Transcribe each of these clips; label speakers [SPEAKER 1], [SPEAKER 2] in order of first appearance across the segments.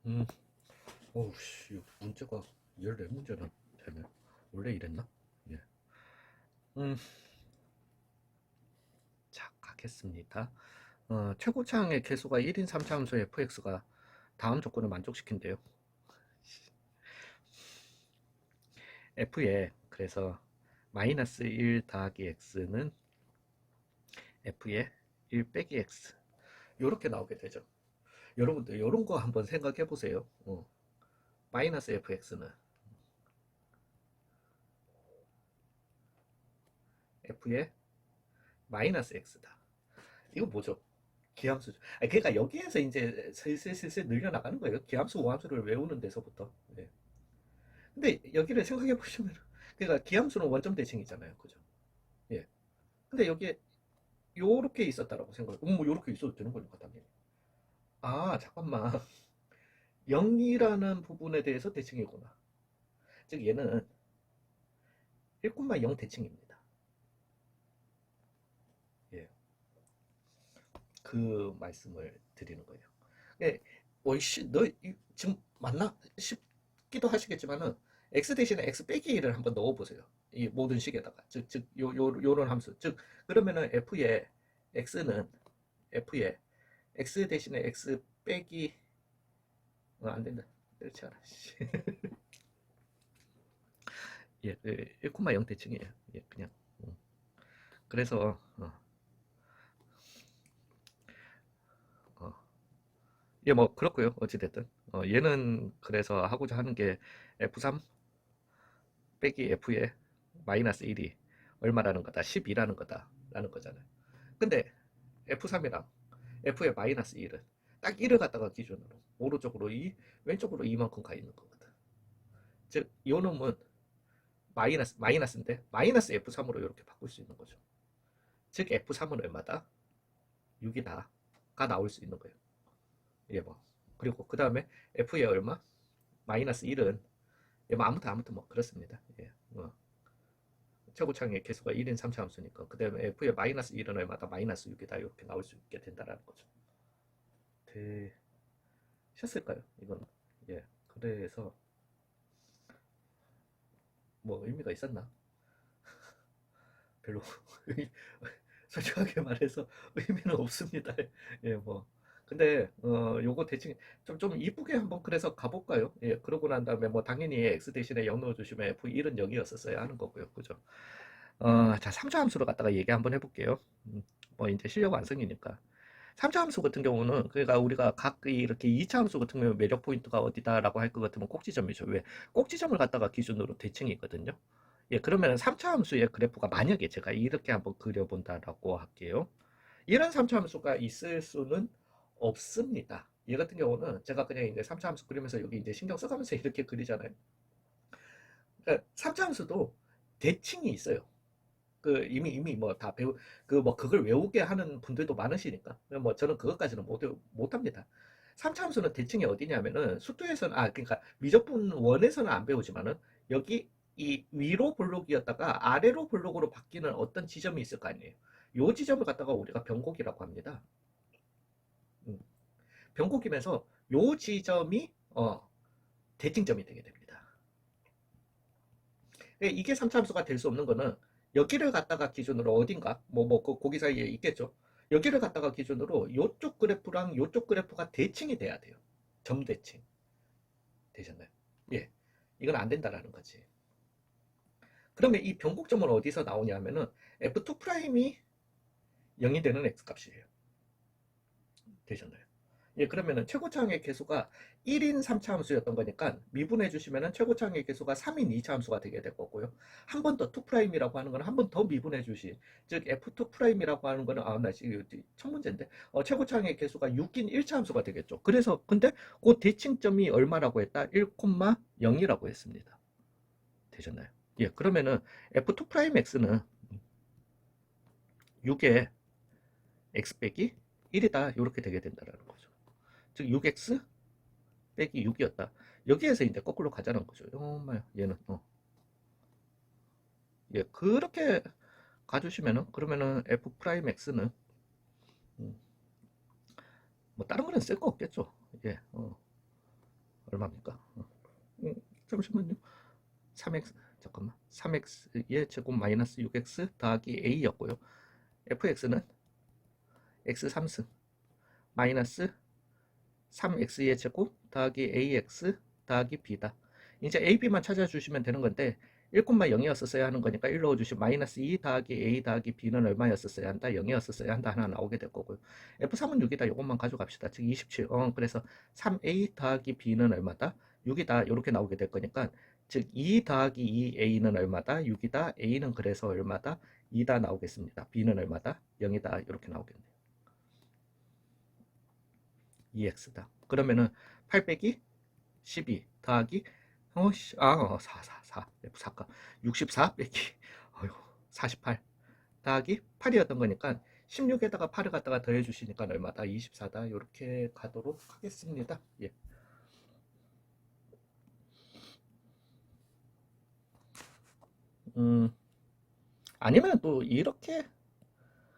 [SPEAKER 1] 음. 오우씨, 문제가 14문제나 되네. 원래 이랬나? 예. 음, 자, 가겠습니다. 최고차항의 계수가 1인 3차함수 fx가 다음 조건을 만족시킨대요. f에 그래서 마이너스 1 더하기 x는 f의 1 빼기 x 이렇게 나오게 되죠. 여러분들 이런 거 한번 생각해 보세요. 마이너스 fx는 f의 마이너스 x다. 이거 뭐죠? 기함수죠. 아니, 그러니까 여기에서 이제 슬슬 늘려나가는 거예요. 기함수, 오함수를 외우는 데서부터. 예. 근데 여기를 생각해 보시면, 그러니까 기함수는 원점 대칭이잖아요. 그죠? 예. 근데 여기에 요렇게 있었다라고 생각해. 뭐 요렇게 있어도 되는 거니까, 당연히. 아, 잠깐만. 0이라는 부분에 대해서 대칭이구나. 즉, 얘는 1,0 대칭입니다. 예. 그 말씀을 드리는 거예요. 예. 어이씨, 너 지금 맞나? 싶기도 하시겠지만은, x 대신에 x 빼기 1을 한번 넣어보세요. 이 모든 식에다가. 요런 함수. 즉, 그러면은 f의 x 대신에 x 빼기, 안 된다. 그렇지 않아. 예, 1,0 대칭이에요. 예, 그냥. 그래서, 어, 예, 뭐, 그렇고요. 어찌됐든. 얘는 그래서 하고자 하는 게 F3 빼기 F의 마이너스 1이 얼마라는 거다? 12라는 거다. 라는 거잖아요. 근데 F3이랑 F의 마이너스 1은 딱 1을 갖다가 기준으로 오른쪽으로 2, 왼쪽으로 이만큼 가 있는 거거든. 즉, 요 놈은 마이너스인데 마이너스 F3으로 이렇게 바꿀 수 있는 거죠. 즉, F3은 얼마다? 6이다가 나올 수 있는 거예요. 예, 뭐. 그리고 그 다음에 F의 얼마? 마이너스 1은 예, 뭐 아무튼 뭐 그렇습니다. 예, 최고창의 개수가 1인 3차 함수니까 그 다음에 F의 마이너스 1은 얼마다? 마이너스 6이다 이렇게 나올 수 있게 된다라는 거죠. 되셨을까요? 이건 예, 그래서 뭐 의미가 있었나? 별로 솔직하게 말해서 의미는 없습니다. 예, 뭐. 근데 요거 대충 좀 이쁘게 한번 그래서 가볼까요? 예, 그러고 난 다음에 뭐 당연히 x 대신에 0 넣어주시면 f1은 0이었었어야 하는 거고요, 그죠? 자, 3차 함수로 갖다가 얘기 한번 해볼게요. 뭐 이제 실력 완성이니까. 3차 함수 같은 경우는 그러니까 우리가 각 이렇게 2차 함수 같은 경우 매력 포인트가 어디다라고 할 것 같으면 꼭지점이죠. 왜? 꼭지점을 갖다가 기준으로 대칭이거든요. 예, 그러면 3차 함수의 그래프가 만약에 제가 이렇게 한번 그려본다라고 할게요. 이런 3차 함수가 있을 수는 없습니다. 얘 같은 경우는 제가 그냥 이제 3차 함수 그리면서 여기 이제 신경 써가면서 이렇게 그리잖아요. 그러니까 3차 함수도 대칭이 있어요. 그 이미 뭐 다 배우 그 뭐 그걸 외우게 하는 분들도 많으시니까 뭐 저는 그것까지는 못합니다. 3차 함수는 대칭이 어디냐면은 수투에서는 그러니까 미적분 원에서는 안 배우지만은 여기 이 위로 볼록이었다가 아래로 볼록으로 바뀌는 어떤 지점이 있을 거 아니에요. 요 지점을 갖다가 우리가 변곡이라고 합니다. 음, 변곡이면서 요 지점이 대칭점이 되게 됩니다. 이게 3차 함수가 될 수 없는 거는 여기를 갖다가 기준으로 어딘가 그 고기 사이에 있겠죠. 여기를 갖다가 기준으로 요쪽 그래프랑 요쪽 그래프가 대칭이 돼야 돼요. 점 대칭 되셨나요? 예, 이건 안 된다라는 거지. 그러면 이 변곡점은 어디서 나오냐 하면은 F2'이 0이 되는 X값이에요. 되셨나요? 예, 그러면은 최고차항의 개수가 1인 3차 함수였던 거니까 미분해 주시면은 최고차항의 개수가 3인 2차 함수가 되게 될 거고요. 한 번 더 2'이라고 하는 거는 한 번 더 미분해 주신, 즉 F2'이라고 하는 거는 나 지금 첫 문제인데 최고차항의 개수가 6인 1차 함수가 되겠죠. 그래서 근데 그 대칭점이 얼마라고 했다? 1,0이라고 했습니다. 되셨나요? 예, 그러면은 F2'X는 6에 X 빼기 1이다 이렇게 되게 된다라는 거죠. 즉 6x 빼기 6이었다. 여기에서 이제 거꾸로 가자는 거죠. 엄마 얘는 예, 그렇게 가주시면은 그러면은 f 프라임 x는 뭐 다른 거는 쓸 거 없겠죠. 예, 얼마입니까? 잠시만요. 3x 잠깐만 3x의 제곱 마이너스 6x 더하기 a였고요. fx는 x 3승 마이너스 3x의 제곱 더하기 ax 더하기 b다. 이제 a, b만 찾아주시면 되는 건데 1,0이었었어야 하는 거니까 1 넣어주시면 마이너스 2 더하기 a 더하기 b는 얼마였었어야 한다? 0이었었어야 한다. 하나 나오게 될 거고요. f3은 6이다. 이것만 가져갑시다. 즉 27. 그래서 3a 더하기 b는 얼마다? 6이다. 이렇게 나오게 될 거니까 즉 2 더하기 2a는 얼마다? 6이다. a는 그래서 얼마다? 2다 나오겠습니다. b는 얼마다? 0이다. 이렇게 나오겠네요. 2x다. 그러면은 8 빼기 12 더하기 4 F4가 64 빼기 48 더하기 8이었던 거니까 16에다가 8을 갖다가 더해 주시니까 얼마다? 24다. 이렇게 가도록 하겠습니다. 예. 아니면 또 이렇게,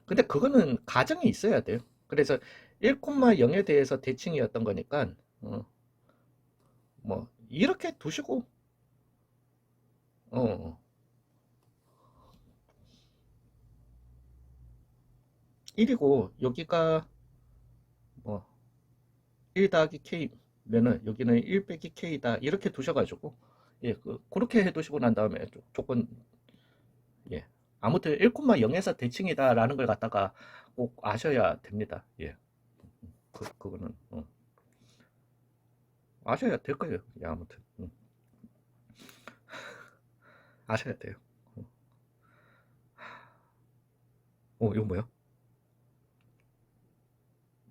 [SPEAKER 1] 근데 그거는 가정이 있어야 돼요. 그래서 1,0에 대해서 대칭이었던 거니까 뭐 이렇게 두시고 어 1이고 여기가 뭐 1 더하기 k면은 여기는 1 빼기 k다. 이렇게 두셔가지고 예, 그렇게 해두시고 난 다음에 조건 예, 아무튼 1,0에서 대칭이다라는 걸 갖다가 꼭 아셔야 됩니다. 예, 그거는 아셔야 될 거예요. 예, 아무튼 아셔야 돼요. 이거 뭐야?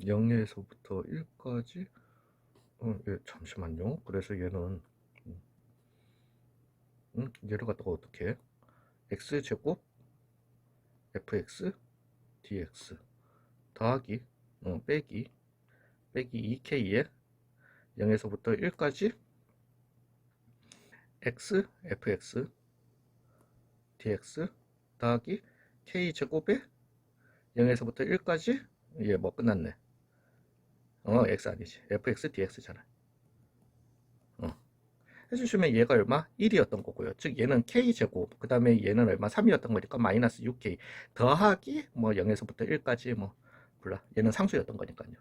[SPEAKER 1] 0에서부터 1까지 예, 잠시만요. 그래서 얘는 얘를 갖다가 어떻게 해? x제곱 fx dx 더하기 빼기 2k에 0에서부터 1까지 x fx dx 더하기 k제곱에 0에서부터 1까지 예, 뭐 끝났네. x 아니지. fx dx잖아. 해주시면 얘가 얼마? 1이었던 거고요. 즉 얘는 k제곱, 그 다음에 얘는 얼마? 3이었던 거니까 마이너스 6k 더하기 뭐 0에서부터 1까지 뭐 몰라. 얘는 상수였던 거니까요.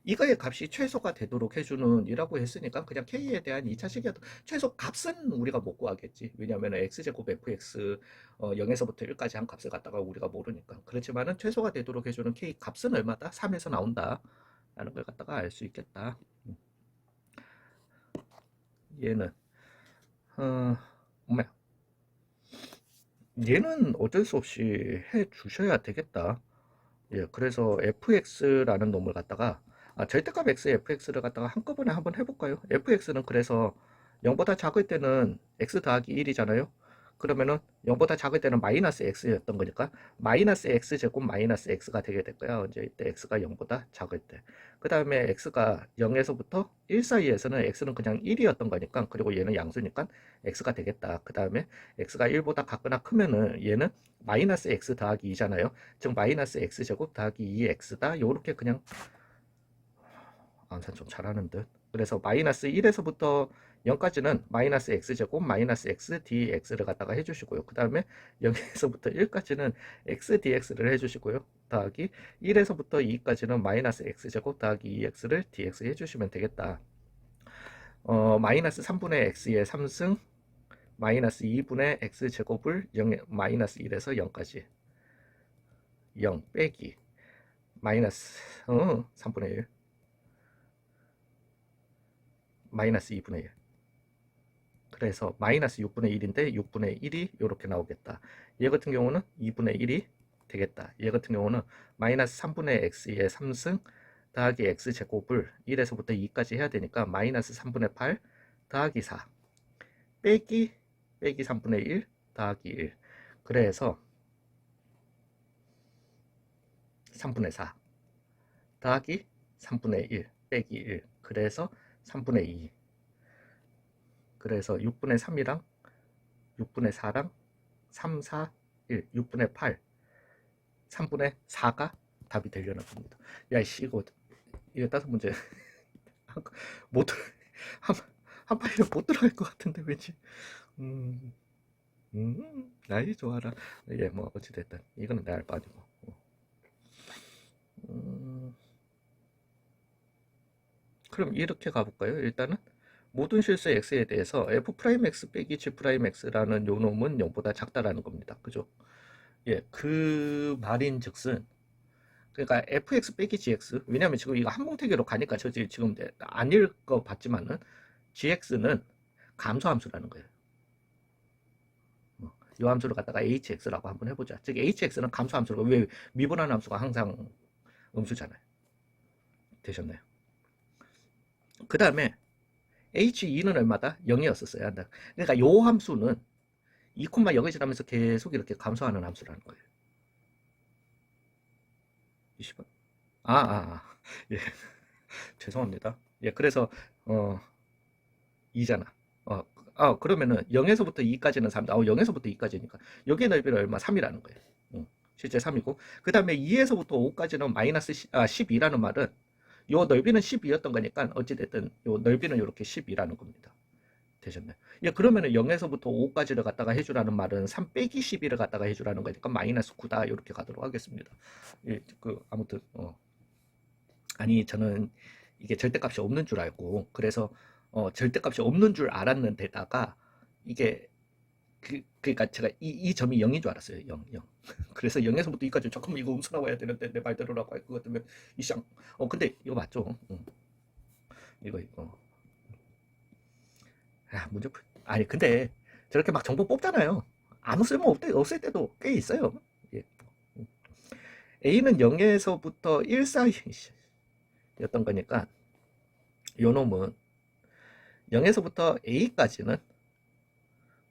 [SPEAKER 1] 이거의 값이 최소가 되도록 해주는 이라고 했으니까 그냥 k에 대한 2차식이었던 최소 값은 우리가 못 구하겠지. 왜냐하면 x제곱 fx 0에서부터 1까지 한 값을 갖다가 우리가 모르니까. 그렇지만은 최소가 되도록 해주는 k 값은 얼마다? 3에서 나온다 라는 걸 갖다가 알 수 있겠다. 얘는 엄마 얘는 어쩔 수 없이 해 주셔야 되겠다. 예, 그래서 fx라는 놈을 갖다가 절대값 x fx를 갖다가 한꺼번에 한번 해볼까요? fx는 그래서 0보다 작을 때는 x 더하기 1이잖아요. 그러면은 0보다 작을 때는 마이너스 x였던 거니까 마이너스 x제곱 마이너스 x가 되게 될 거야. 언제 이때 x가 0보다 작을 때. 그 다음에 x가 0에서부터 1 사이에서는 x는 그냥 1이었던 거니까 그리고 얘는 양수니까 x가 되겠다. 그 다음에 x가 1보다 같거나 크면은 얘는 마이너스 x 더하기 2잖아요. 즉 마이너스 x제곱 더하기 2x다. 요렇게 그냥 암산 좀 잘하는 듯. 그래서 마이너스 1에서부터 0까지는 마이너스 x제곱 마이너스 x dx를 갖다가 해주시고요. 그 다음에 0에서부터 1까지는 x dx를 해주시고요. 더하기 1에서부터 2까지는 마이너스 x제곱 더하기 2x를 dx 해주시면 되겠다. 마이너스 3분의 x의 3승 마이너스 2분의 x제곱을 0, 마이너스 1에서 0까지 0 빼기 마이너스 3분의 1 마이너스 2분의 1 그래서 마이너스 6분의 1인데 6분의 1이 이렇게 나오겠다. 얘 같은 경우는 2분의 1이 되겠다. 얘 같은 경우는 마이너스 3분의 x의 3승 더하기 x제곱을 1에서부터 2까지 해야 되니까 마이너스 3분의 8 더하기 4 빼기 3분의 1 더하기 1 그래서 3분의 4 더하기 3분의 1 빼기 1 그래서 3분의 2 그래서 6분의 3이랑 6분의 4랑 3, 4, 1 6분의 8 3분의 4가 답이 되려나 봅니다. 야이씨 이거 5문제 못 한 파일에 못 들어갈 것 같은데 왠지. 음, 나이 좋아라. 예, 뭐 어찌됐든 이거는 내 알 바 아니고. 음, 그럼 이렇게 가볼까요? 일단은 모든 실수 x에 대해서 f 프라임 x 빼기 g 프라임 x라는 요 놈은 0보다 작다라는 겁니다. 그죠? 예, 그 말인즉슨 그러니까 fx 빼기 gx, 왜냐면 지금 이거 한봉태계로 가니까 저 지금 아닐 거 봤지만은 gx는 감소함수라는 거예요. 이 함수를 갖다가 hx라고 한번 해보자. 즉 hx는 감소함수로, 왜 미분한 함수가 항상 음수잖아요. 되셨나요? 그 다음에 h2는 얼마다? 0이었었어요. 그러니까 이 함수는 2,0이 지나면서 계속 이렇게 감소하는 함수라는 거예요. 20번? 예. 죄송합니다. 예, 그래서, 2잖아. 어, 그러면은 0에서부터 2까지는 3, 0에서부터 2까지니까. 여기의 넓이는 얼마? 3이라는 거예요. 실제 3이고. 그 다음에 2에서부터 5까지는 마이너스 12라는 말은 요 넓이는 12였던 거니까 어찌됐든 요 넓이는 이렇게 12라는 겁니다. 되셨나요? 예, 그러면은 0에서부터 5까지를 갖다가 해주라는 말은 3 빼기 12를 갖다가 해주라는 거니까 마이너스 9다. 이렇게 가도록 하겠습니다. 예, 아무튼, 아니, 저는 이게 절대값이 없는 줄 알고, 그래서, 절대값이 없는 줄 알았는데다가, 이게, 그러니까 제가 이 점이 0인 줄 알았어요. 0, 0. 그래서 0에서부터 2까지, 잠깐만, 이거 음수 나와야 되는데, 내 말대로라고 할 것 같으면, 이쌍. 근데 이거 맞죠? 이거. 아니, 근데, 저렇게 막 정보 뽑잖아요. 아무 쓸모 없을 때도 꽤 있어요. 예. A는 0에서부터 1 사이였던 거니까, 요 놈은 0에서부터 A까지는,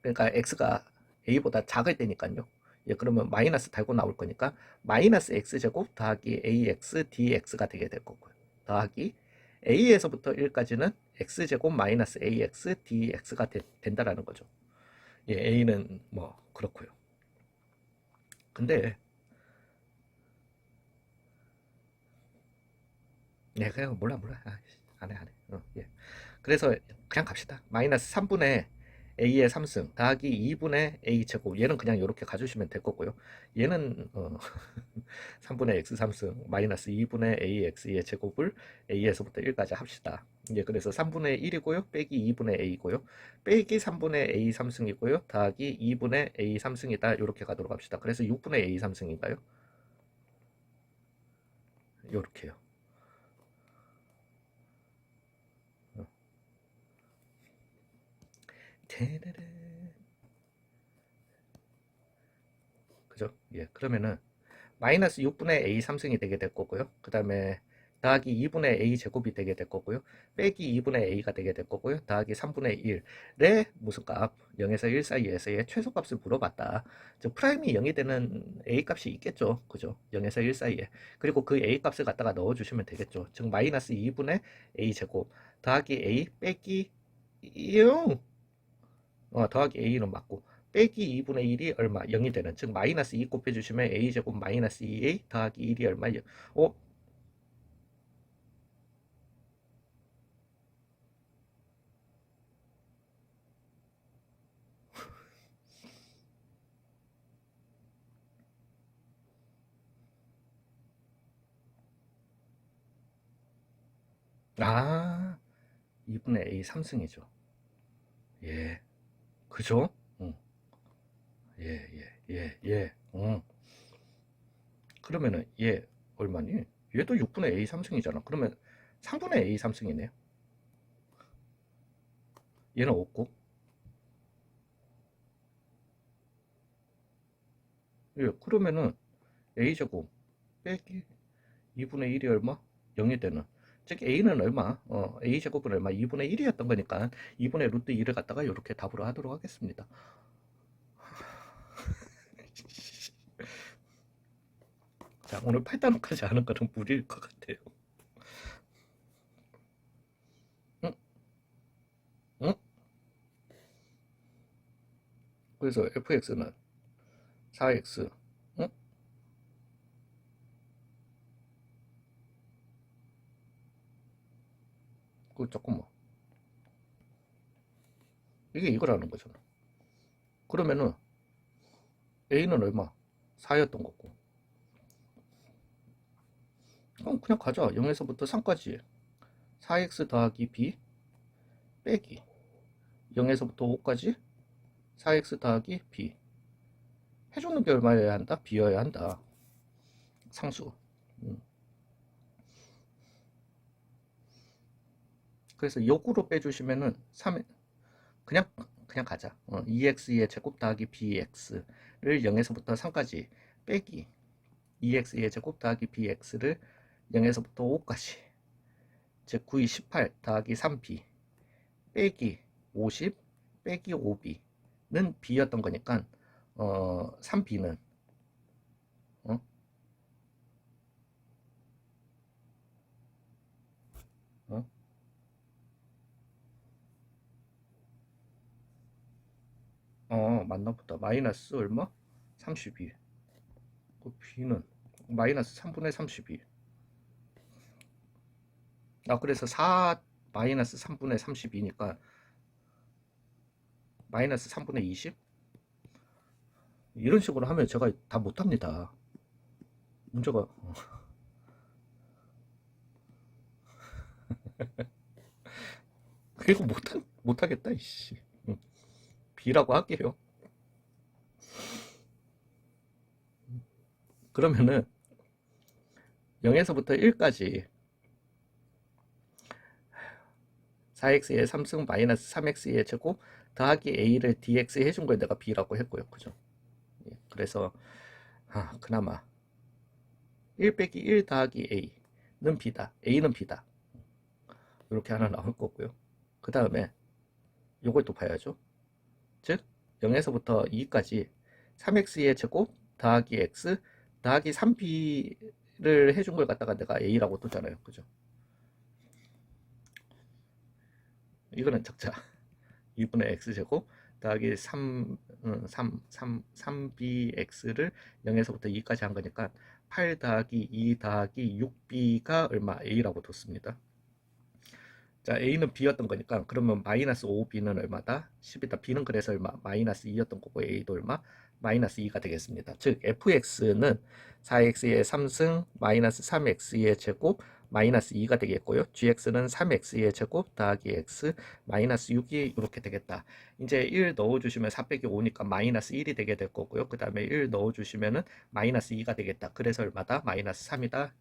[SPEAKER 1] 그러니까 X가 A보다 작을 때니까요. 예, 그러면 마이너스 달고 나올 거니까 마이너스 X제곱 더하기 AX DX가 되게 될 거고요. 더하기 A에서부터 1까지는 X제곱 마이너스 AX DX가 된다라는 거죠. 예, A는 뭐 그렇고요. 근데 네, 그냥 몰라. 안 해. 예. 그래서 그냥 갑시다. 마이너스 3분의 a의 3승 더하기 2분의 a 제곱, 얘는 그냥 이렇게 가주시면 될 거고요. 얘는 3분의 x 3승 마이너스 2분의 a x의 제곱을 a에서부터 1까지 합시다. 예, 그래서 3분의 1이고요. 빼기 2분의 a고요. 빼기 3분의 a 3승이고요. 더하기 2분의 a 3승이다. 이렇게 가도록 합시다. 그래서 6분의 a 3승인가요? 이렇게요. 테레레. 그죠? 예, 그러면은 마이너스 6분의 a 3승이 되게 될 거고요. 그 다음에 더하기 2분의 a 제곱이 되게 될 거고요. 빼기 2분의 a가 되게 될 거고요. 더하기 3분의 1의 무슨 값? 0에서 1 사이에서의 최소값을 물어봤다. 즉 프라임이 0이 되는 a 값이 있겠죠. 그죠? 0에서 1 사이에. 그리고 그 a 값을 갖다가 넣어주시면 되겠죠. 즉 마이너스 2분의 a 제곱 더하기 a 빼기 0, 더하기 a는 맞고, 빼기 2분의 1이 얼마? 0이 되는, 즉 마이너스 2 곱해주시면 a제곱 마이너스 2a 더하기 1이 얼마? 어? 아, 2분의 a 3승이죠. 예, 그죠? 응. 예. 그러면은 얘 얼마니? 얘도 6분의 a 3승이잖아. 그러면 3분의 a 3승이네요. 얘는 없고. 예, 그러면은 a제곱 빼기 2분의 1이 얼마? 0이 되는. 즉 a는 얼마? a제곱은 얼마? 2분의 1이었던 거니까 2분의 루트 2를 갖다가 이렇게 답으로 하도록 하겠습니다. 자, 오늘 8단원까지 하는 거는 무리일 것 같아요. 응? 응? 그래서 fx는 4x. 응? 그 조금 뭐. 이게 이거라는 거잖아. 그러면은 a는 얼마? 4였던 거고. 그럼 그냥 가자. 0에서부터 3까지 4x 더하기 b 빼기 0에서부터 5까지 4x 더하기 b 해주는 게 얼마여야 한다? b여야 한다. 상수. 그래서 역으로 빼주시면은 3 그냥 가자. 2x의 제곱 더하기 bx를 0에서부터 3까지 빼기 2x의 제곱 더하기 bx를 0에서부터 5까지 즉 9이 18 더하기 3b 빼기 50 빼기 5b는 b였던 거니까 3b는 어? 어? 맞나 보다. 마이너스 얼마? 32. 그 b는 마이너스 3분의 32. 그래서 4 마이너스 3분의 32니까 마이너스 3분의 20? 이런 식으로 하면 제가 다 못합니다. 문제가 이거 못하겠다 이씨. B라고 할게요. 그러면은 0에서부터 1까지 4x의 3승 마이너스 3x의 제곱 더하기 a를 dx 해준 걸 내가 b라고 했고요. 그죠? 그래서 그나마 1 빼기 1 더하기 a는 b다. a는 b다. 이렇게 하나 나올 거고요. 그 다음에 요걸 또 봐야죠. 즉 0에서부터 2까지 3x의 제곱 더하기 x 더하기 3b를 해준 걸 갖다가 내가 a라고 뒀잖아요. 그죠? 이거는 적자. 2분의 x제곱 더하기 3bx를 0에서부터 2까지 한 거니까 8 더하기 2 더하기 6b가 얼마? a라고 뒀습니다. 자, a는 b였던 거니까 그러면 마이너스 5b는 얼마다? 10이다. b는 그래서 얼마? 마이너스 2였던 거고 a도 얼마? 마이너스 2가 되겠습니다. 즉 fx는 4x의 3승 마이너스 3x의 제곱 마이너스 2가 되겠고요. gx는 3x의 제곱 더하기 x 마이너스 6이 이렇게 되겠다. 이제 1 넣어주시면 4 빼기 5니까 마이너스 1이 되게 될 거고요. 그 다음에 1 넣어주시면은 마이너스 2가 되겠다. 그래서 얼마다? 마이너스 3이다.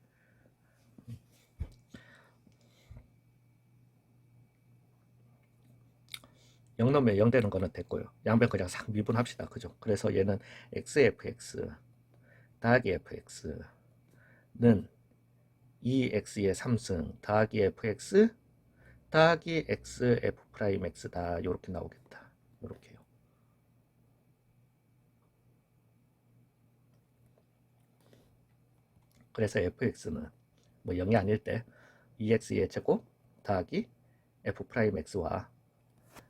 [SPEAKER 1] 0 넣으면 0 되는 거는 됐고요. 양변 그냥 싹 미분합시다. 그죠? 그래서 얘는 xfx 더하기 fx는 2x의 3승 더하기 fx 더하기 x f'x다. 이렇게 나오겠다. 이렇게요. 그래서 fx는 뭐 0이 아닐 때 2x의 제곱 더하기 f'x와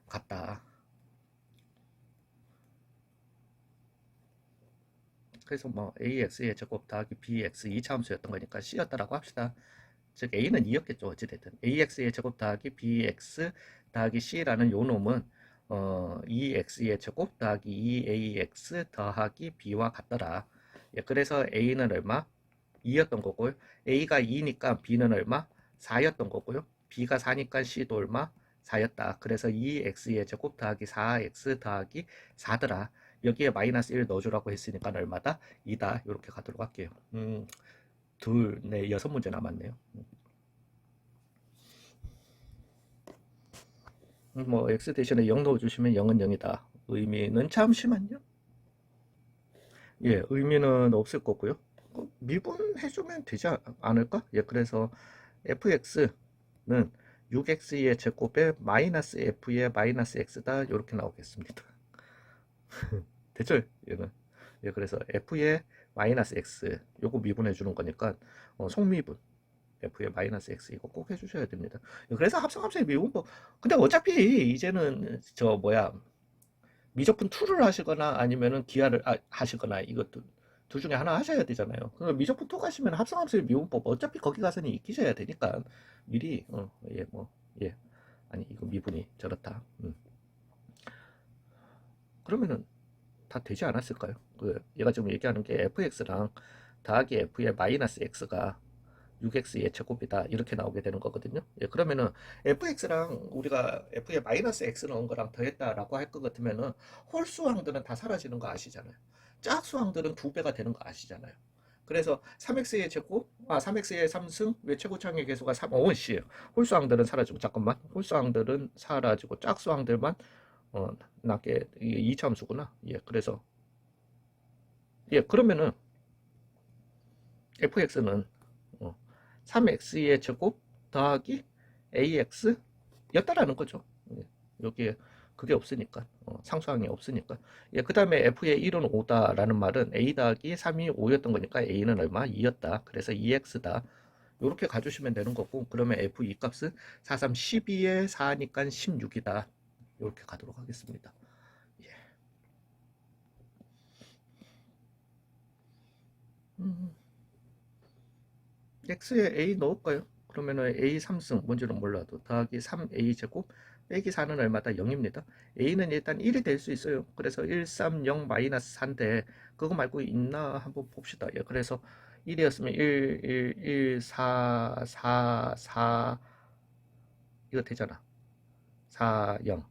[SPEAKER 1] 같다. 그래서 뭐 ax의 제곱 더하기 bx 2차함수였던 거니까 c였다라고 합시다. 즉 a는 2였겠죠. 어찌됐든 ax의 제곱 더하기 bx 더하기 c라는 요 놈은 2x의 제곱 더하기 2ax 더하기 b와 같더라. 그래서 a는 얼마? 2였던 거고요. a가 2니까 b는 얼마? 4였던 거고요. b가 4니까 c도 얼마? 4였다. 그래서 2x의 제곱 더하기 4x 더하기 4더라. 여기에 마이너스 1 넣어주라고 했으니까 얼마다? 2다. 이렇게 가도록 할게요. 둘, 네, 6문제 남았네요. 뭐 x 대신에 0 넣어주시면 0은 0이다. 의미는 잠시만요. 예, 의미는 없을 거고요. 미분해주면 되지 않을까? 예, 그래서 fx는 6x의 제곱에 마이너스 f의 마이너스 x다. 이렇게 나오겠습니다. 됐죠? 얘는. 예, 그래서 f의 마이너스 x 요거 미분해 주는 거니까 속미분 f의 마이너스 x 이거 꼭 해주셔야 됩니다. 그래서 합성합성의 미분법. 근데 어차피 이제는 저 뭐야 미적분 2를 하시거나 아니면은 기하를 하시거나 이것도 둘 중에 하나 하셔야 되잖아요. 그럼 미적분 2 가시면 합성함수의 미분법 어차피 거기 가서는 익히셔야 되니까 미리 예 뭐 예 아니 이거 미분이 저렇다. 그러면은 다 되지 않았을까요? 얘가 지금 얘기하는 게 fx랑 더하기 f의 마이너스 x가 6x의 제곱이다 이렇게 나오게 되는 거거든요. 예, 그러면은 fx랑 우리가 f의 마이너스 x 넣은 거랑 더했다라고 할 것 같으면은 홀수항들은 다 사라지는 거 아시잖아요. 짝수항들은 2배가 되는 거 아시잖아요. 그래서 3x의 제곱, 3x의 3승, 왜 최고차항의 계수가 3, 씨 홀수항들은 사라지고, 잠깐만. 홀수항들은 사라지고, 짝수항들만, 낮게, 이게 2차함수구나. 예, 그래서, 예, 그러면은, fx는 3x의 제곱 더하기 ax 였다라는 거죠. 예, 여기에 그게 없으니까 상수항이 없으니까. 예, 그 다음에 f의 1은 5다라는 말은 a 더하기 3이 5였던 거니까 a는 얼마? 2였다. 그래서 2x다. 이렇게 가주시면 되는 거고, 그러면 f2 값은 4, 3, 12에 4니까 16이다. 이렇게 가도록 하겠습니다. 예. 음, x에 a 넣을까요? 그러면은 a 3승 뭔지는 몰라도 더하기 3a 제곱 빼기 4는 얼마다? 0입니다. a는 일단 1이 될 수 있어요. 그래서 1, 3, 0 마이너스 4인데 그거 말고 있나 한번 봅시다. 예, 그래서 1이었으면 1, 1, 1, 4, 4, 4 이거 되잖아. 4, 0.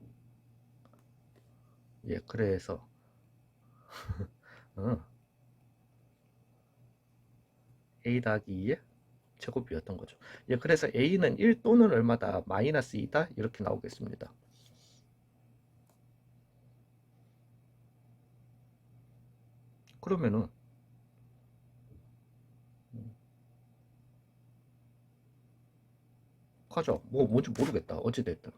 [SPEAKER 1] 예, 그래서 어, a 더하기 2의 제곱이었던 거죠. 예, 그래서 a는 1 또는 얼마다? 마이너스 2다 이렇게 나오겠습니다. 그러면은 가자. 뭐 뭔지 모르겠다. 어찌됐든.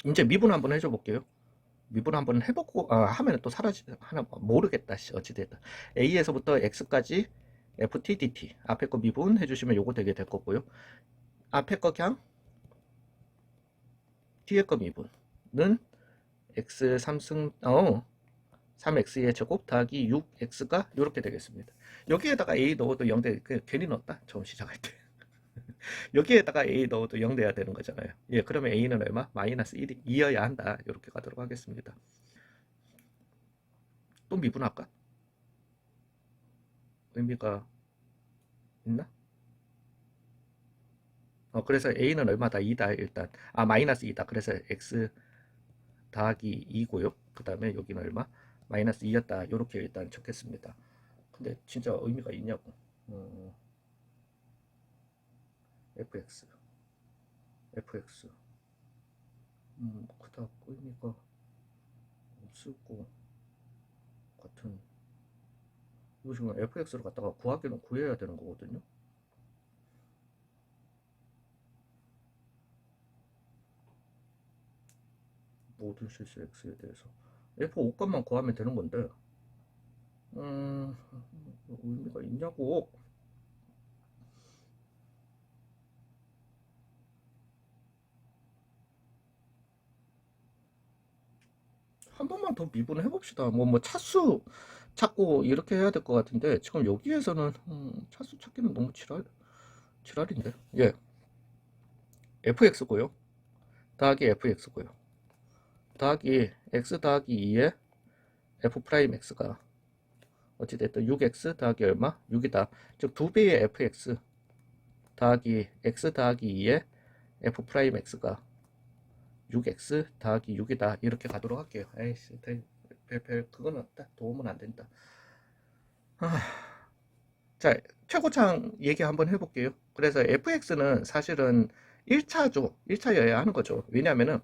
[SPEAKER 1] 이제 미분 한번 해줘 볼게요. 미분 한번 해보고 하면 또 사라지 하나 모르겠다. 어찌됐든 a에서부터 x까지 ft dt 앞에 거 미분 해주시면 요거 되게 될 거고요. 앞에 거 그냥 뒤에 거 미분은 x 3승 3x의 제곱 더하기 6x가 이렇게 되겠습니다. 여기에다가 a 넣어도 0대 괜히 넣었다. 처음 시작할 때. 여기에다가 a 넣어도 0 돼야 되는 거잖아요. 예, 그러면 a는 얼마? 마이너스 1이어야 한다. 이렇게 가도록 하겠습니다. 또 미분할까? 의미가 있나? 그래서 a는 얼마다? 2다 일단. 마이너스 2다. 그래서 x 더하기 2고요. 그 다음에 여기는 얼마? 마이너스 2였다. 이렇게 일단 적겠습니다. 근데 진짜 의미가 있냐고. fx, fx. 그닥 의미가 없을 것 같은. 이거 지금 fx를 갖다가 구하기는 구해야 되는 거거든요. 모든 실수 x에 대해서 f5 값만 구하면 되는 건데 의미가 있냐고. 한 번만 더 미분해 봅시다. 뭐 차수 찾고 이렇게 해야 될 것 같은데 지금 여기에서는 차수 찾기는 너무 지랄인데. 예, fx고요. 더하기 fx고요. 더하기 x 더하기 2에 f 프라임 x가 어찌됐든 6x 더하기 얼마? 6이다. 즉 2배의 fx 더하기 x 더하기 2에 f 프라임 x가 6x 더하기 6이다. 이렇게 가도록 할게요. 에이씨, 별 그거는 딱 도움은 안 된다. 자, 최고창 얘기 한번 해볼게요. 그래서 fx는 사실은 1차죠. 1차여야 하는 거죠. 왜냐면은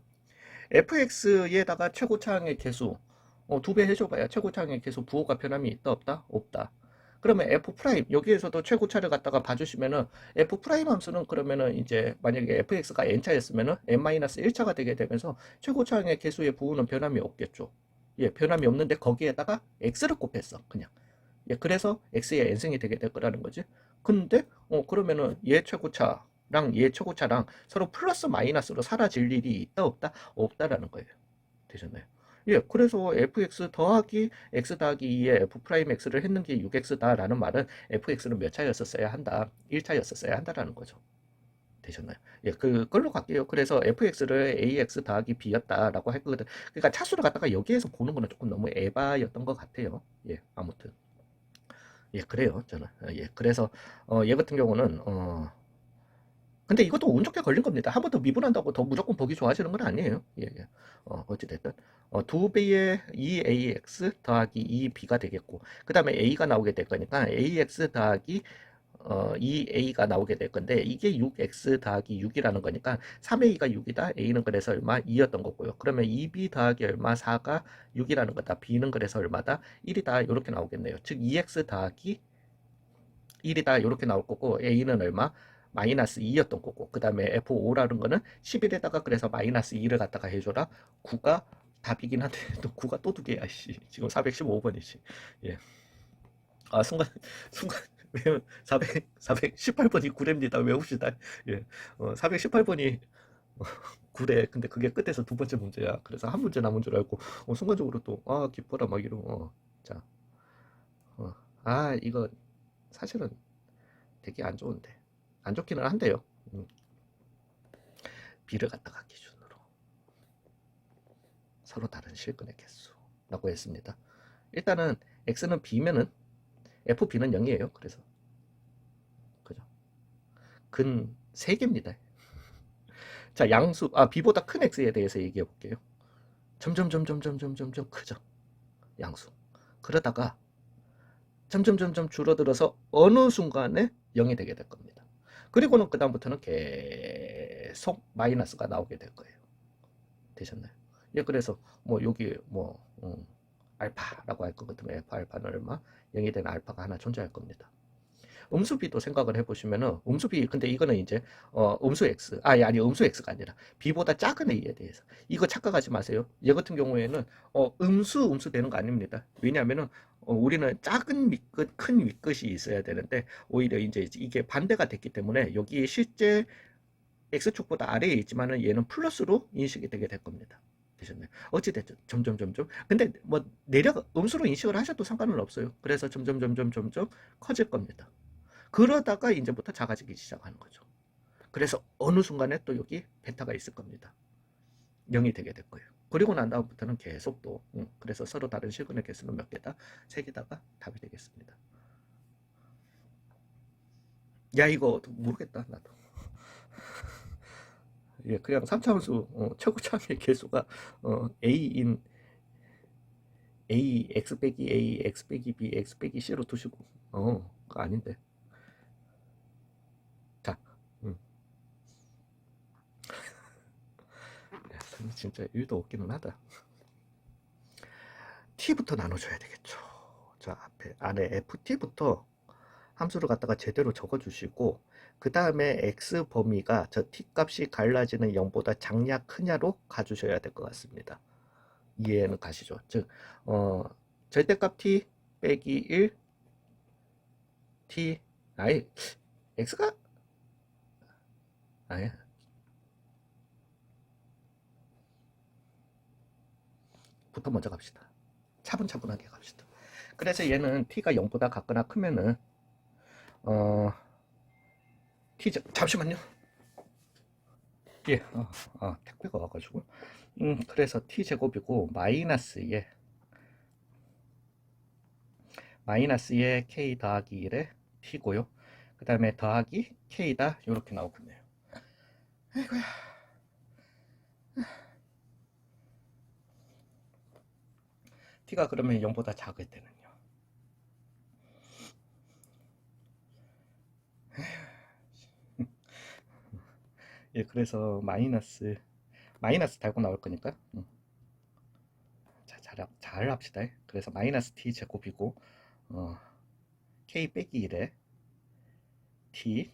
[SPEAKER 1] fx에다가 최고창의 개수 2배 해줘봐야 최고창의 개수 부호가 변함이 있다 없다? 없다. 그러면 f 프라임 여기에서도 최고차를 갖다가 봐주시면은 f 프라임 함수는 그러면은 이제 만약에 fx가 n차였으면은 n-1차가 되게 되면서 최고차의 개수의 부호는 변함이 없겠죠. 예, 변함이 없는데 거기에다가 x를 곱했어 그냥. 예, 그래서 x의 n승이 되게 될 거라는 거지. 근데 그러면은 얘 최고차랑 얘 최고차랑 서로 플러스 마이너스로 사라질 일이 있다 없다? 없다라는 거예요. 되셨나요? 예, 그래서 fx 더하기 x 더하기 2에 f 프라임 x를 했는 게 6x다라는 말은 fx는 몇 차였었어야 한다? 1차였었어야 한다라는 거죠. 되셨나요? 예, 그걸로 갈게요. 그래서 fx를 ax 더하기 b였다라고 할 거거든. 그러니까 차수를 갖다가 여기에서 보는 거는 조금 너무 에바였던 것 같아요. 예, 아무튼. 예, 그래요. 저는. 예, 그래서, 얘 같은 경우는, 근데 이것도 운 좋게 걸린 겁니다. 한 번 더 미분한다고 더 무조건 보기 좋아지는 건 아니에요. 예, 예. 어찌됐든. 2배의 2ax 더하기 2b가 되겠고, 그 다음에 a가 나오게 될 거니까 ax 더하기 2a가 나오게 될 건데, 이게 6x 더하기 6이라는 거니까 3a가 6이다. a는 그래서 얼마? 2였던 거고요. 그러면 2b 더하기 얼마? 4가 6이라는 거다. b는 그래서 얼마다? 1이다. 이렇게 나오겠네요. 즉 2x 더하기 1이다. 이렇게 나올 거고, a는 얼마? 마이너스 2였던 거고, 그 다음에 f5라는 거는 11에다가 그래서 마이너스 2를 갖다가 해줘라. 9가 답이긴 한데, 또 9가 또 두 개야, 씨. 지금 415번이지. 예. 아, 순간, 외운 418번이 9렙니다. 외웁시다. 예. 418번이 9래. 근데 그게 끝에서 두 번째 문제야. 그래서 한 문제 남은 줄 알고, 순간적으로 또, 아, 기뻐라, 막 이러고, 자, 이거 사실은 되게 안 좋은데. 안 좋기는 한데요. B를 갖다가 기준으로 서로 다른 실근의 개수라고 했습니다. 일단은 X는 B면은 FB는 0이에요. 그래서 그죠? 근 3개입니다. 자, 양수 B보다 큰 X에 대해서 얘기해 볼게요. 점점 크죠. 양수. 그러다가 점점 줄어들어서 어느 순간에 0이 되게 될 겁니다. 그리고는 그다음부터는 계속 마이너스가 나오게 될 거예요. 되셨나요? 예, 그래서 뭐 여기 뭐 알파라고 할 것 같으면 F 알파는 얼마? 0이 되는 알파가 하나 존재할 겁니다. 음수비도 생각을 해보시면은 음수비 근데 이거는 이제 음수 x 아니 음수 x가 아니라 b보다 작은 a에 대해서 이거 착각하지 마세요. 얘 같은 경우에는 음수 되는 거 아닙니다. 왜냐하면은 우리는 작은 밑끝 큰 윗끝이 있어야 되는데 오히려 이제 이게 반대가 됐기 때문에 여기 실제 x축보다 아래에 있지만은 얘는 플러스로 인식이 되게 될 겁니다. 되셨나요? 어찌됐든 점점 근데 뭐 내력 음수로 인식을 하셔도 상관은 없어요. 그래서 점점 커질 겁니다. 그러다가 이제부터 작아지기 시작하는 거죠. 그래서 어느 순간에 또 여기 베타가 있을 겁니다. 0이 되게 될 거예요. 그리고 난 다음부터는 계속 또 그래서 서로 다른 실근의 개수는 몇 개다? 3개다가 답이 되겠습니다. 야 이거 모르겠다 나도. 예, 그냥 3차원수 최고차의 개수가 a인 a x 빼기 a x 빼기 b x 빼기 c로 두시고 그거 아닌데. 자, 진짜 일도 없기는 하다. t부터 나눠줘야 되겠죠. 자, 앞에 안에 ft부터 함수를 갖다가 제대로 적어주시고 그 다음에 x 범위가 저 t 값이 갈라지는 0보다 작냐 크냐로 가주셔야 될 것 같습니다. 이해는 가시죠? 즉 절대값 t 빼기 1 t x가 아예 부터 먼저 갑시다. 차분차분하게 갑시다. 그래서 얘는 t가 0보다 같거나 크면은 t 잠시만요. 예, 택배가 와가지고 그래서 t제곱이고 마이너스에 k 더하기 1에 t고요. 그 다음에 더하기 k다 이렇게 나오겠네요. 아이고야. t가 그러면 0보다 작을 때는요. 예, 그래서 마이너스 달고 나올 거니까 자, 잘 합시다. 그래서 마이너스 t 제곱이고 k 빼기 1에 t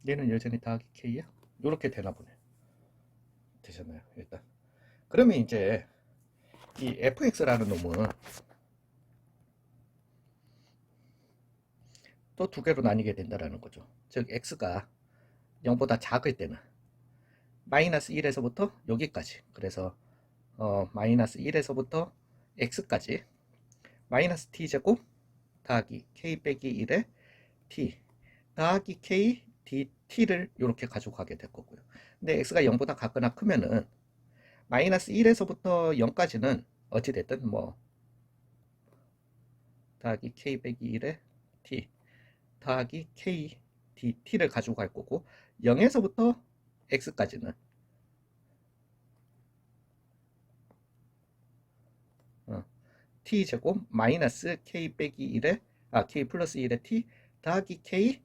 [SPEAKER 1] 얘는 여전히 더하기 k야? 이렇게 되나 보네. 되셨나요? 일단 그러면 이제 이 fx라는 놈은 또 두 개로 나뉘게 된다라는 거죠. 즉 x가 0보다 작을 때는 마이너스 1에서부터 여기까지 그래서 마이너스 1에서부터 x까지 마이너스 t제곱 더하기 k 빼기 1에 t 더하기 k dt를 이렇게 가지고 가게 될 거고요. 근데 x가 0보다 같거나 크면은 마이너스 1에서부터 0까지는 어찌됐든 뭐 더하기 k 빼기 1에 t 더하기 k dt를 가지고 갈 거고 0에서부터 x까지는 t제곱 마이너스 k 빼기 1에 k 플러스 1에 t 더하기 k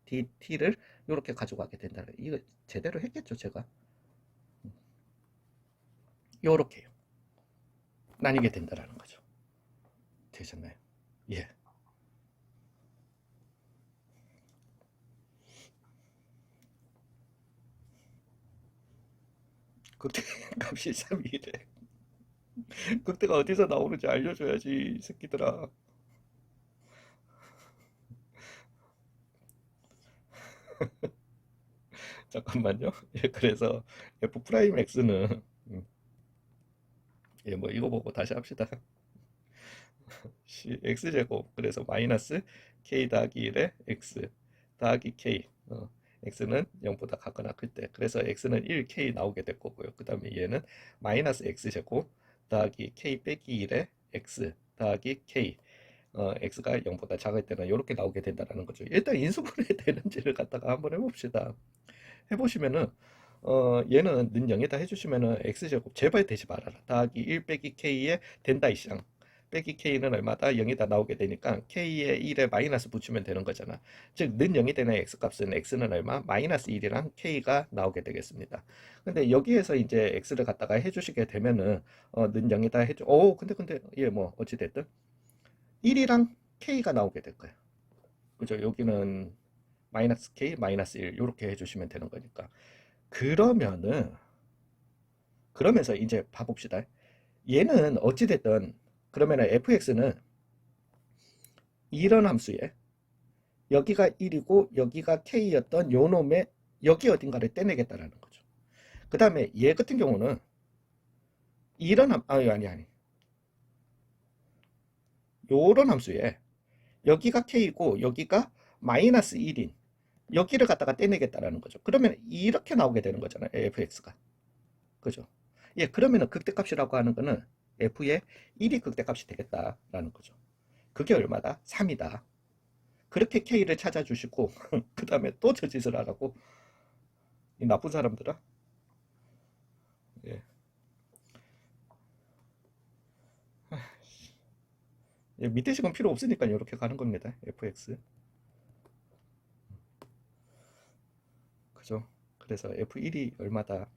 [SPEAKER 1] dt를 이렇게 가져가게 된다. 이거 제대로 했겠죠, 제가? 요렇게요. 나뉘게 된다라는 거죠. 되셨나요? 예. 극대 값이 3이래. 극대가 어디서 나오는지 알려줘야지, 이 새끼들아. 잠깐만요. 예, 그래서 f 프라임 x는 예, 뭐 이거 보고 다시 합시다. x제곱 그래서 마이너스 k 더하기 1에 x 더하기 k x는 0보다 같거나 클 때 그래서 x는 1k 나오게 될 거고요. 그 다음에 얘는 마이너스 x제곱 더하기 k 빼기 1에 x 더하기 k x가 0보다 작을 때는 이렇게 나오게 된다는 거죠. 일단 인수분해 되는지를 갖다가 한번 해봅시다. 해보시면은 얘는 는 0이다 해주시면은 x제곱 제발 되지 말아라 더하기 1 빼기 k에 된다 이상 빼기 k는 얼마다 0이다 나오게 되니까 k에 1에 마이너스 붙이면 되는 거잖아. 즉 는 0이 되는 x값은 x는 얼마? 마이너스 1이랑 k가 나오게 되겠습니다. 근데 여기에서 이제 x를 갖다가 해주시게 되면은 는 0이다 해줘. 근데 예 뭐 어찌 됐든 1이랑 k가 나오게 될 거예요. 그죠? 여기는 마이너스 k 마이너스 1 이렇게 해주시면 되는 거니까. 그러면은 그러면서 이제 봐봅시다. 얘는 어찌됐든 그러면은 fx는 이런 함수에 여기가 1이고 여기가 k였던 요 놈의 여기 어딘가를 떼내겠다라는 거죠. 그 다음에 얘 같은 경우는 이런 아니 요런 함수에 여기가 k이고 여기가 마이너스 1인 여기를 갖다가 떼내겠다라는 거죠. 그러면 이렇게 나오게 되는 거잖아요. fx가. 그죠? 예, 그러면은 극대값이라고 하는 거는 f의 1이 극대값이 되겠다라는 거죠. 그게 얼마다? 3이다. 그렇게 k를 찾아주시고 그 다음에 또 저 짓을 하라고 이 나쁜 사람들아. 예. 예, 밑에 식은 필요 없으니까 이렇게 가는 겁니다. fx. 그죠? 그래서 f1이 얼마다?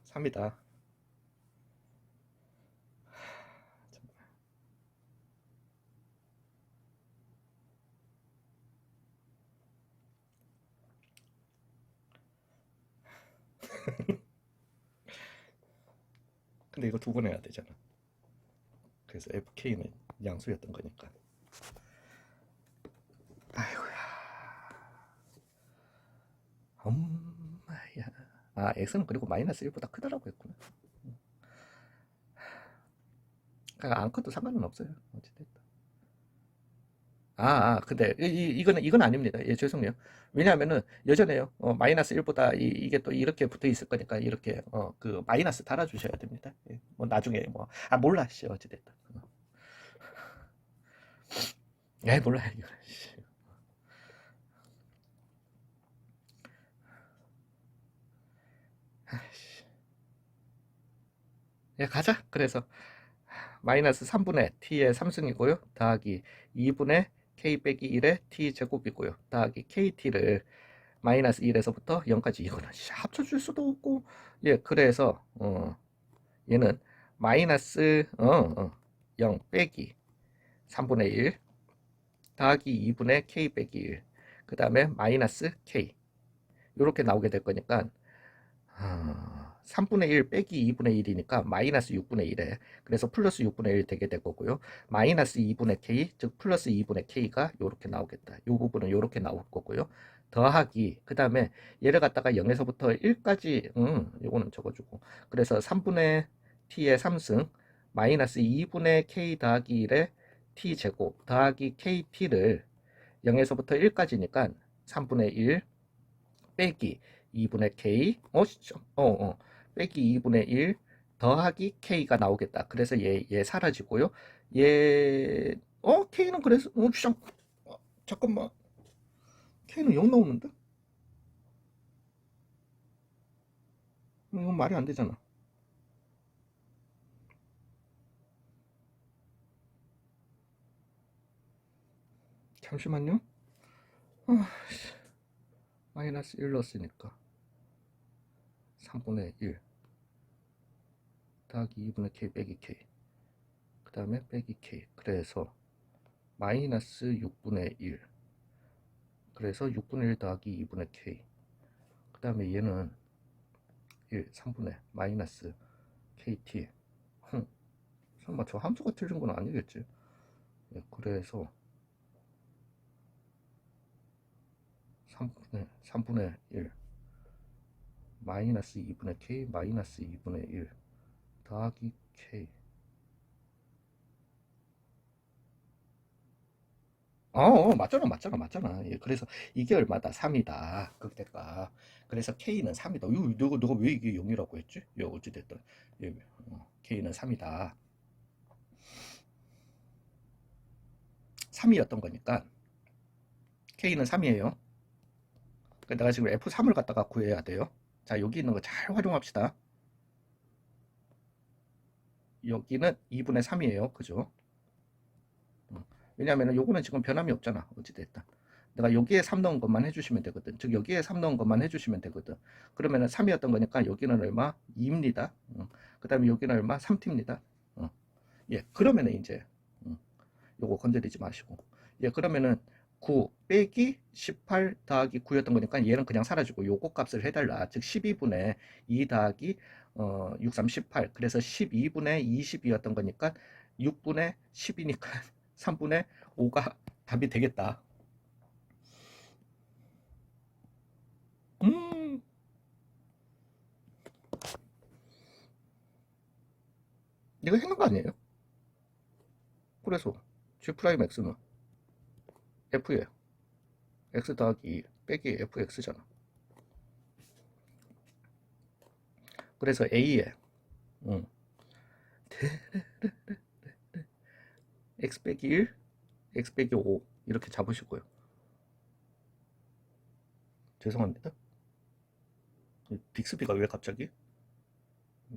[SPEAKER 1] 3이다. 근데 이거 두 번 해야 되잖아. 그래서 fk는 양수였던 거니까. 아이고야. 엄마야. x는 그리고 마이너스 1보다 크다라고 했구나. 그러니까 안 커도 상관은 없어요. 어찌됐든. 근데 이건 아닙니다. 예, 죄송해요. 왜냐하면은 예전에요. 마이너스 1보다 이게 또 이렇게 붙어 있을 거니까 이렇게 그 마이너스 달아주셔야 됩니다. 예, 뭐 나중에 뭐 몰라 씨 어찌됐든. 예, 몰라 이거. 씨. 아이씨. 예, 가자. 그래서 마이너스 3분의 t의 3승이고요. 더하기 2분의 k 빼기 1의 t 제곱이고요. 더하기 kt를 마이너스 1에서부터 0까지 이거는 합쳐줄 수도 없고 예 그래서 얘는 마이너스 0 빼기 3분의 1 더하기 2분의 k 빼기 1 그 다음에 마이너스 k 이렇게 나오게 될 거니까 3분의 1 빼기 2분의 1이니까 마이너스 6분의 1에 그래서 플러스 6분의 1 되게 될 거고요. 마이너스 2분의 k 즉 플러스 2분의 k가 이렇게 나오겠다. 이 부분은 이렇게 나올 거고요. 더하기 그 다음에 얘를 갖다가 0에서부터 1까지 이거는 적어주고 그래서 3분의 t의 3승 마이너스 2분의 k 더하기 1의 t제곱 더하기 kt를 0에서부터 1까지니까 3분의 1 빼기 2분의 k 빼기 2분의 1 더하기 k가 나오겠다. 그래서 얘 사라지고요. k는 그래서 잠깐만, k는 0 나오는데? 이건 말이 안 되잖아. 잠시만요. 마이너스 1 넣었으니까 3분의 1 더하기 2분의 k 빼기 k, 그 다음에 빼기 k, 그래서 마이너스 6분의 1, 그래서 6분의 1 더하기 2분의 k, 그 다음에 얘는 3분의 마이너스 kt. 설마 저 함수가 틀린 건 아니겠지? 그래서 3분의 1 마이너스 2분의 k 마이너스 2분의 1 더하기 k. 맞잖아. 예, 그래서 이게 얼마다? 3이다. 극대가. 그래서 k는 3이다. 누가 왜 이게 0이라고 했지? 예, 어찌됐든. 예, k는 3이다. 3이었던 거니까 k는 3이에요. 내가 지금 f3을 갖다가 구해야 돼요. 자, 여기 있는 거 잘 활용합시다. 여기는 2분의 3이에요. 그죠? 왜냐하면 요거는 지금 변함이 없잖아. 어찌됐든. 내가 여기에 3 넣은 것만 해주시면 되거든. 즉 여기에 3 넣은 것만 해주시면 되거든. 그러면은 3이었던 거니까 여기는 얼마? 2입니다. 그 다음에 여기는 얼마? 3t입니다. 예, 그러면은 이제 요거 건드리지 마시고, 예, 그러면은 9 빼기 18 더하기 9였던 거니까 얘는 그냥 사라지고 요거 값을 해달라. 즉 12분의 2 더하기 6, 3, 18, 그래서 12분의 20이었던 거니까 6분의 10이니까 3분의 5가 답이 되겠다. 이거 했는 거 아니에요? 그래서 G'X는 F예요. X 더하기 2 빼기 FX잖아. 그래서 A에 X 빼기 1, X 빼기 5 이렇게 잡으시고요. 죄송합니다. 빅스비가 왜 갑자기?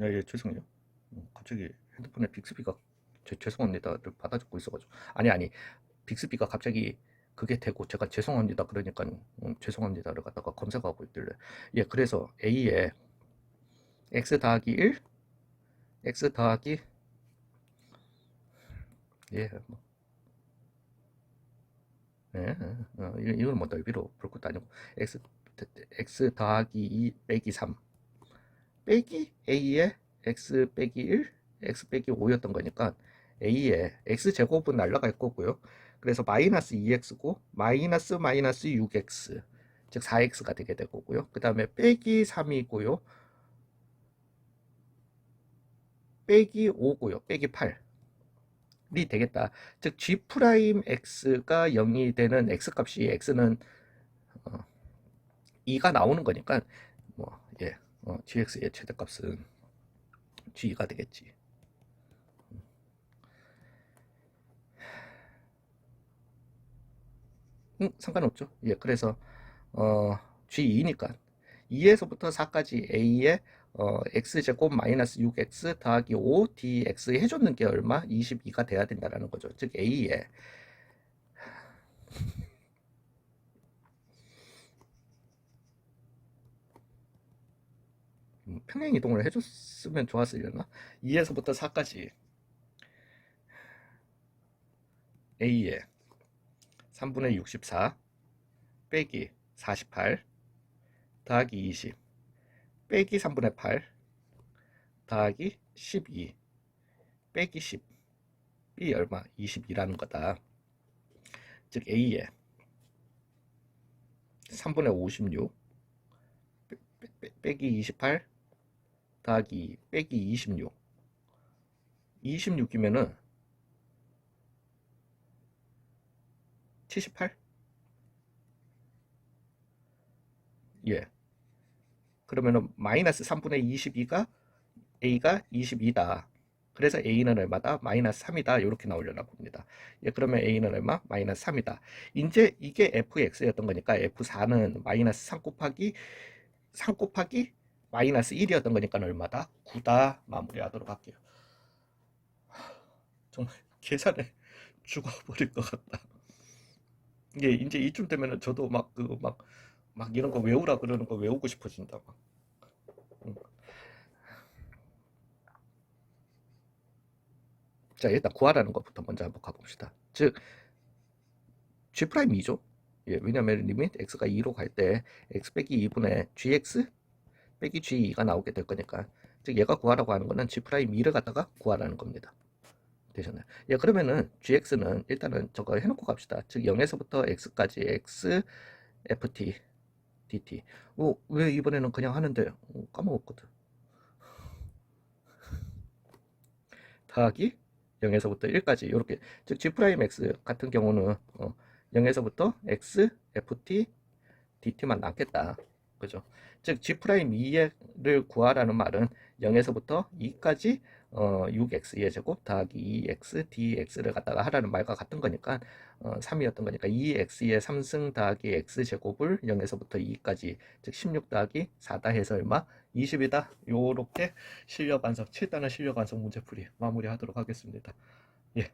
[SPEAKER 1] 예, 죄송해요. 갑자기 핸드폰에 빅스비가 죄송합니다를 받아 적고 있어가지고, 아니 빅스비가 갑자기 그게 되고 제가 죄송합니다 그러니까 죄송합니다를 갖다가 검색하고 있길래, 예, 그래서 A에 X 더하기 1, X 더하기, 예, 뭐, 이건 뭐 넓이로 볼 것도 아니고, X 더하기 2 빼기 3 빼기 A에 X 빼기 1, X 빼기 5였던 거니까 A에 X제곱은 날라갈 거고요. 그래서 마이너스 2X고 마이너스 6X, 즉 4X가 되게 될 거고요. 그 다음에 빼기 3이고요. 빼기 5고요. 빼기 8이 되겠다. 즉 G'X가 0이 되는 X값이, X는 2가 나오는 거니까 뭐, 예, GX의 최대값은 G가 되겠지. 상관없죠. 예, 그래서 G2니까 2에서부터 4까지 A에 X제곱 마이너스 6X 더하기 5 DX 해줬는 게 얼마? 22가 돼야 된다라는 거죠. 즉 A에 평행 이동을 해줬으면 좋았으려나? 2에서부터 4까지 A에 3분의 64 빼기 48 더하기 20 빼기 3분의 8 더하기 12 빼기 10이 얼마? 22라는 거다. 즉 A에 3분의 56 빼기 28 더하기 빼기 26 26이면은 78? 예. 그러면은 마이너스 3분의 22가 a가 22다. 그래서 a는 얼마다? 마이너스 3이다. 이렇게 나오려나 봅니다. 예, 그러면 a는 얼마? 마이너스 3이다. 이제 이게 fx였던 거니까 f4는 마이너스 3 곱하기 마이너스 1이었던 거니까 얼마다? 9다. 마무리하도록 할게요. 정말 계산에 죽어버릴 것 같다. 이게 이제 이쯤 되면은 저도 막 이런 거 외우라 그러는 거 외우고 싶어진다. 막. 음. 자, 일단 구하라는 것부터 먼저 한번 가봅시다. 즉, G'2죠. 예, 왜냐면 리밋 x가 2로 갈 때 x 빼기 2분의 gx 빼기 g2가 나오게 될 거니까. 즉, 얘가 구하라고 하는 거는 G'2를 갖다가 구하라는 겁니다. 되셨나요? 예, 그러면은 gx는 일단은 저거 해놓고 갑시다. 즉, 0에서부터 x까지 x ft dt. 왜 이번에는 그냥 하는데 까먹었거든. 더하기 0에서부터 1까지 이렇게. 즉 G'X 같은 경우는 0에서부터 x ft dt만 남겠다. 그죠? 즉 G'2를 구하라는 말은 0에서부터 2까지 6x의 제곱 더하기 2x dx를 갖다가 하라는 말과 같은 거니까 3이었던 거니까 2x의 3승 더하기 x제곱을 0에서부터 2까지 즉 16 더하기 4다 해서 얼마? 20이다. 요렇게 실력 완성 7단원 실력 완성 문제풀이 마무리하도록 하겠습니다. 예.